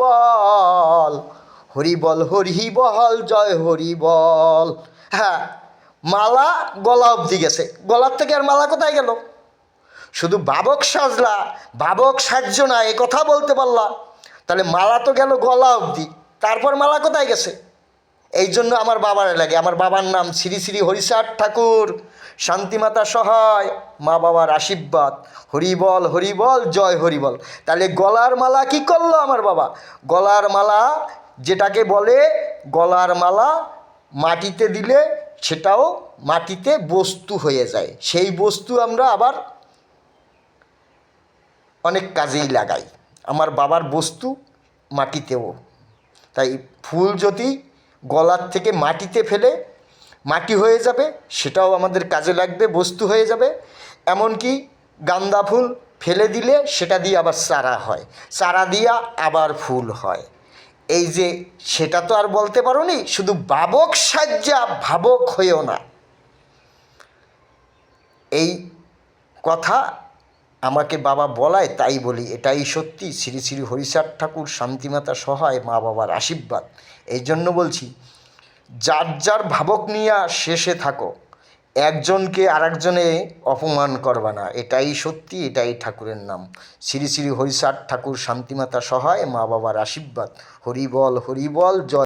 বল হরি বল, হরি বল, জয় হরি বল। হ্যাঁ, মালা গলা অবধি গেছে, গলার থেকে আর মালা কোথায় গেল? শুধু বাবক সাজলা, বাবক সাজ্য না এ কথা বলতে পারলা, তাহলে মালা তো গেল গলা অবধি, তারপর মালা কোথায় গেছে? এই জন্য আমার বাবার লাগে, আমার বাবার নাম শ্রী শ্রী হরিচাঁদ ঠাকুর, শান্তিমাতা সহায়, মা বাবার আশীর্বাদ, হরি বল, জয় হরি বল। তাহলে গলার মালা কি করলো আমার বাবা? গলার মালা যেটাকে বলে, গলার মালা মাটিতে দিলে সেটাও মাটিতে বস্তু হয়ে যায়, সেই বস্তু আমরা আবার অনেক কাজেই লাগাই। আমার বাবার বস্তু মাটিতেও, তাই ফুল যদি গলার থেকে মাটিতে ফেলে মাটি হয়ে যাবে, সেটাও আমাদের কাজে লাগবে, বস্তু হয়ে যাবে। এমনকি গাঁদা ফুল ফেলে দিলে সেটা দিয়ে আবার চারা হয়, চারা দিয়া আবার ফুল হয়। এই যে সেটা তো আর বলতে পারো নি, শুধু বাবক সাজ্জা ভাবক হয়েও না, এই কথা আমাকে বাবা বলায় তাই বলি, এটাই সত্যি। শ্রী শ্রী হরিচাঁদ ঠাকুর, শান্তিমাতা সহায়, মা বাবার আশীর্বাদ। এই জন্য বলছি, যার যার ভাবক নিয়ে শেষে থাকো, একজনকে আরেকজনে অপমান করবা না, এটাই সত্যি, এটাই ঠাকুরের নাম। শ্রী শ্রী হরিচাঁদ ঠাকুর, শান্তিমাতা সহায়, মা বাবার আশীর্বাদ। হরি বল, জয়।